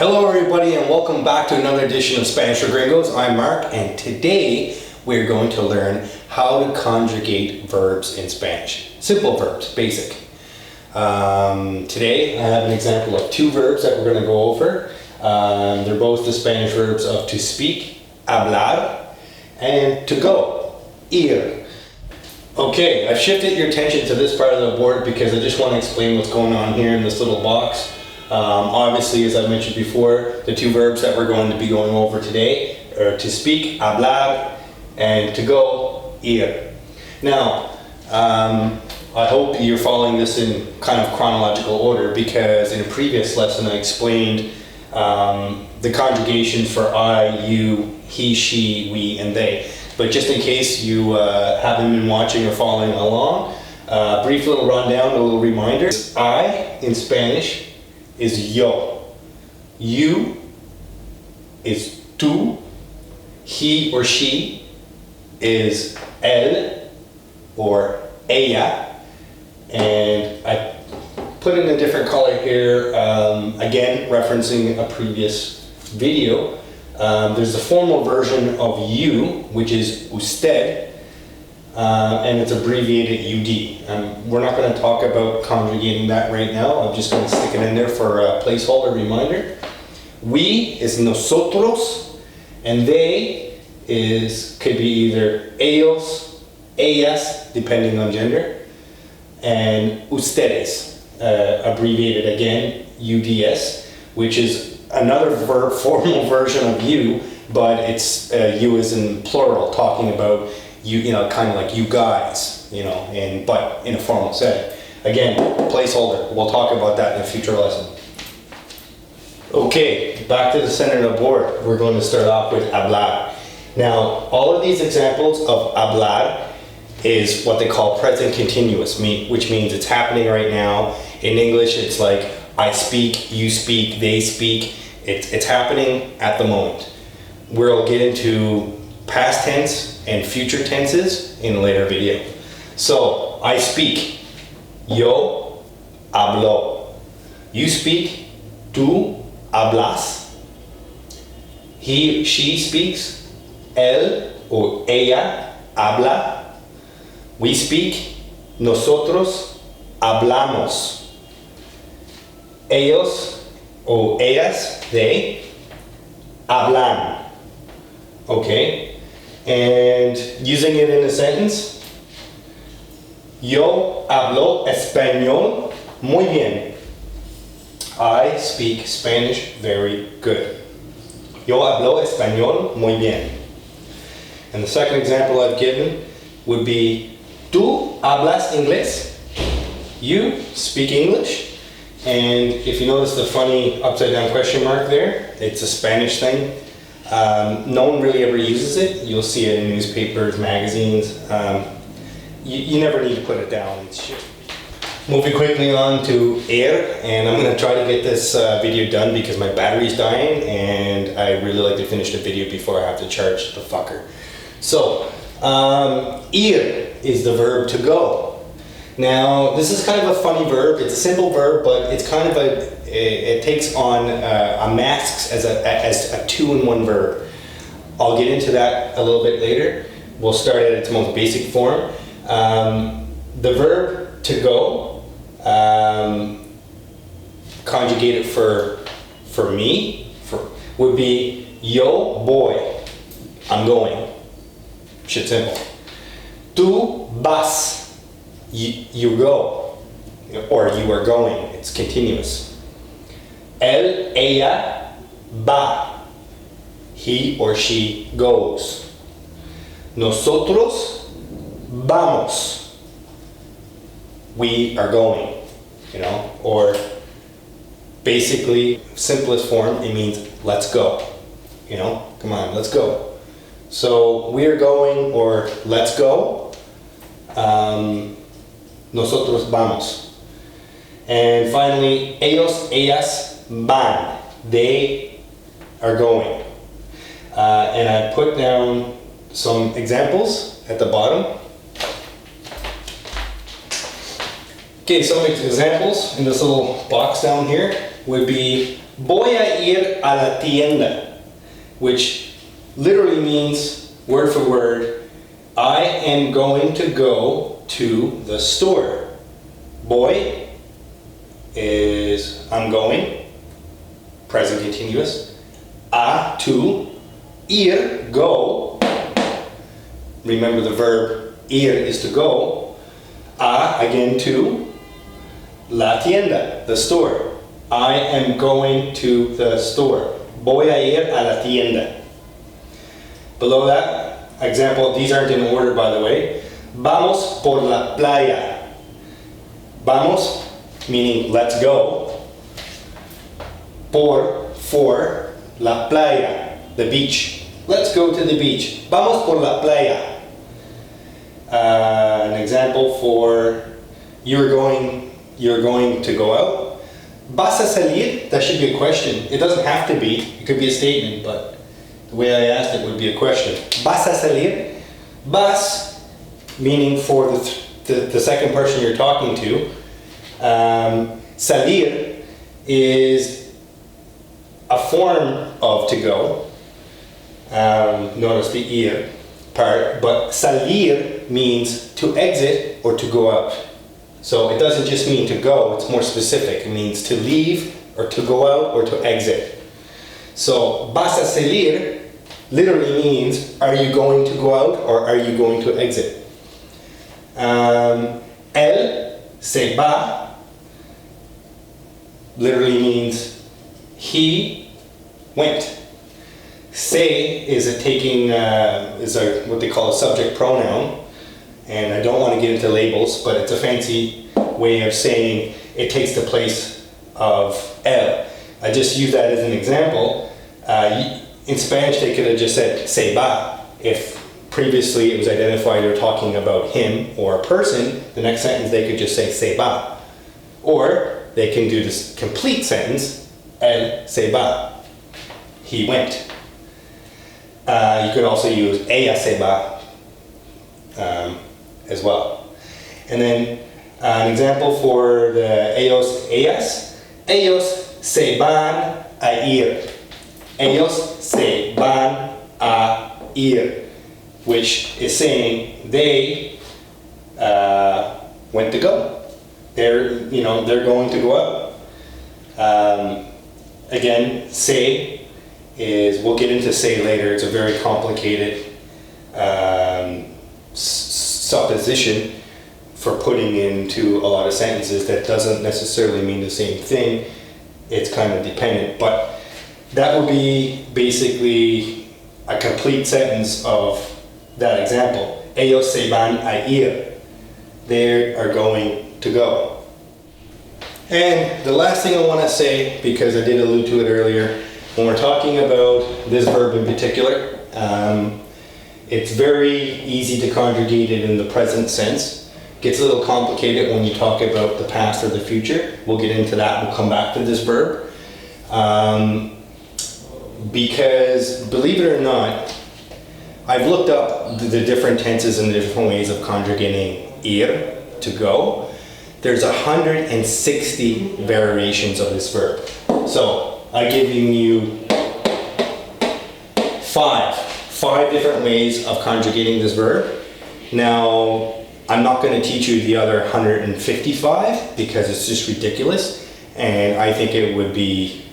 Hello everybody and welcome back to another edition of Spanish for Gringos. I'm Mark and today we're going to learn how to conjugate verbs in Spanish. Simple verbs, basic. Today I have an example of two verbs that we're going to go over. They're both the Spanish verbs of to speak, hablar, and to go, ir. Okay, I've shifted your attention to this part of the board because I just want to explain what's going on here in this little box. Obviously, as I mentioned before, the two verbs that we're going to be going over today are to speak, hablar, and to go, ir. Now, I hope you're following this in kind of chronological order because in a previous lesson I explained the conjugations for I, you, he, she, we, and they. But just in case you haven't been watching or following along, brief little rundown, a little reminder. I in Spanish is yo, you is tú, he or she is él or ella, and I put in a different color here, again referencing a previous video. There's a formal version of you, which is usted, and it's abbreviated UD. We're not going to talk about conjugating that right now. I'm just going to stick it in there for a placeholder reminder. We is nosotros, and they could be either ellos, ellas, depending on gender, and ustedes, abbreviated again, UDS, which is another formal version of you, but it's you is in plural, talking about you know, kind of like you guys, you know, but in a formal setting. Again, placeholder. We'll talk about that in a future lesson. Okay, back to the center of the board. We're going to start off with hablar. Now, all of these examples of hablar is what they call present continuous, which means it's happening right now. In English, it's like I speak, you speak, they speak. It's happening at the moment. We'll get into past tense and future tenses in a later video. So, I speak, yo hablo. You speak, tú hablas. He, she speaks, él or ella habla. We speak, nosotros hablamos. Ellos or ellas, they hablan. Okay? And using it in a sentence, yo hablo español muy bien. I speak Spanish very good. Yo hablo español muy bien. And the second example I've given would be, tú hablas inglés. You speak English. And if you notice the funny upside down question mark there, it's a Spanish thing. No one really ever uses it. You'll see it in newspapers, magazines. You never need to put it down. It's shit. Moving quickly on to ir, and I'm going to try to get this video done because my battery's dying and I really like to finish the video before I have to charge the fucker. So, ir is the verb to go. Now, this is kind of a funny verb. It's a simple verb, but it's kind of it takes on a masks as a two-in-one verb. I'll get into that a little bit later. We'll start at its most basic form. The verb to go, conjugated for me, would be yo voy. I'm going. Shit simple. Tú vas. You go, or you are going. It's continuous. Él, ella, va. He or she goes. Nosotros vamos. We are going, you know, or basically, simplest form, it means let's go. You know, come on, let's go. So we are going, or let's go. Nosotros vamos. And finally, ellos, ellas van. They are going. And I put down some examples at the bottom. Okay, some examples in this little box down here would be Voy a ir a la tienda, which literally means, word for word, I am going to go to the store. Voy is I'm going, present continuous. A, to. Ir, go. Remember the verb ir is to go. A, again to. La tienda, the store. I am going to the store. Voy a ir a la tienda. Below that, example, these aren't in order by the way. Vamos por la playa. Vamos, meaning let's go. For la playa, the beach. Let's go to the beach. Vamos por la playa. An example for you're going to go out. Vas a salir? That should be a question. It doesn't have to be. It could be a statement, but the way I asked it would be a question. Vas a salir? Vas, meaning for the second person you're talking to. Salir is a form of to go. Notice the ir part, but salir means to exit or to go out. So it doesn't just mean to go, it's more specific. It means to leave or to go out or to exit. So vas a salir literally means are you going to go out or are you going to exit? Él se va literally means he went. Se is what they call a subject pronoun. And I don't want to get into labels, but it's a fancy way of saying it takes the place of él. I just use that as an example. In Spanish, they could have just said se va. If previously it was identified they're talking about him or a person, the next sentence they could just say se va. Or they can do this complete sentence, él se va. He went. You could also use ella se va. As well. And then an example for the ellos, ellas. Ellos se van a ir. Ellos se van a ir. Which is saying they went to go. They're going to go out. Again, se is, we'll get into se later. It's a very complicated supposition for putting into a lot of sentences that doesn't necessarily mean the same thing. It's kind of dependent, but that would be basically a complete sentence of that example. Ellos se van a ir. They are going to go. And the last thing I want to say, because I did allude to it earlier, when we're talking about this verb in particular, it's very easy to conjugate it in the present sense. Gets a little complicated when you talk about the past or the future. We'll get into that. We'll come back to this verb. Because, believe it or not, I've looked up the different tenses and the different ways of conjugating ir, to go. There's 160 variations of this verb. So, I've given you five different ways of conjugating this verb. Now, I'm not going to teach you the other 155 because it's just ridiculous, and I think it would be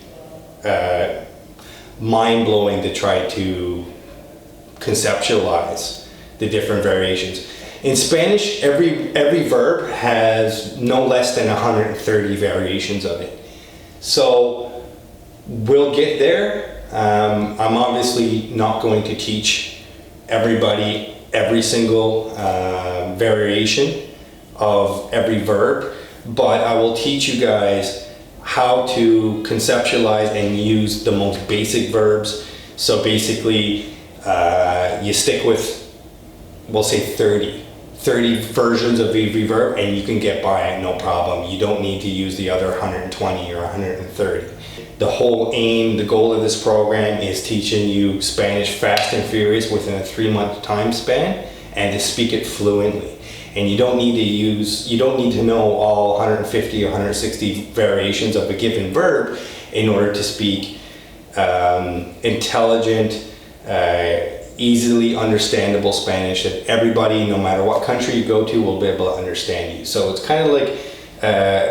mind-blowing to try to conceptualize the different variations. In Spanish, every verb has no less than 130 variations of it. So we'll get there. I'm obviously not going to teach everybody every single variation of every verb, but I will teach you guys how to conceptualize and use the most basic verbs. So basically, you stick with, we'll say 30 versions of every verb, and you can get by it no problem. You don't need to use the other 120 or 130. The whole aim, the goal of this program is teaching you Spanish fast and furious within a 3-month time span and to speak it fluently. And you don't need to know all 150 or 160 variations of a given verb. in order to speak intelligent, easily understandable Spanish that everybody, no matter what country you go to, will be able to understand you. So it's kind of like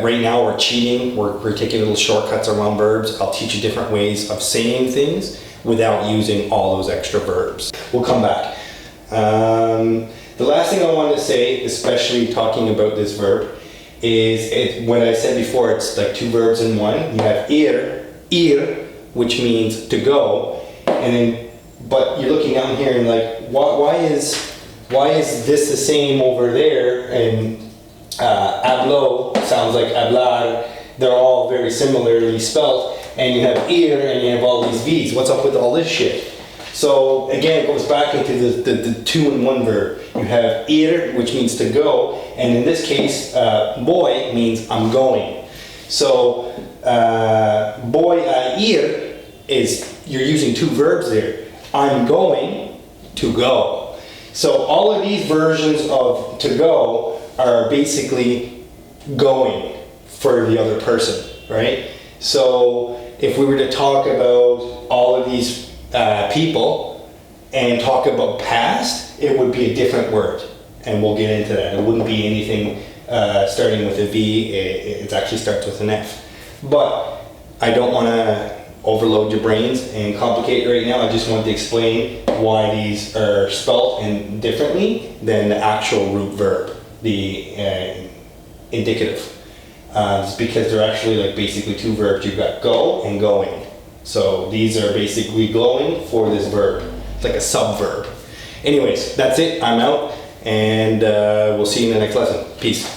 right now we're cheating, we're taking little shortcuts around verbs. I'll teach you different ways of saying things without using all those extra verbs. We'll come back. The last thing I wanted to say, especially talking about this verb, is when I said before, it's like two verbs in one. You have ir, which means to go, and then, but you're looking down here and like, why is this the same over there? And hablo sounds like hablar. They're all very similarly spelled, and you have ir and you have all these v's. What's up with all this shit? So again, it goes back into the two-in-one verb. You have ir, which means to go, and in this case, boy means I'm going. So voy a ir is, you're using two verbs there. I'm going to go. So all of these versions of to go are basically going for the other person, right? So if we were to talk about all of these people and talk about past, it would be a different word, and we'll get into that. It wouldn't be anything starting with a V, it actually starts with an F. But I don't want to overload your brains and complicate it right now. I just want to explain why these are spelt and differently than the actual root verb, the indicative. It's because they're actually like basically two verbs. You've got go and going. So these are basically going for this verb. It's like a subverb. Anyways, that's it. I'm out, and we'll see you in the next lesson. Peace.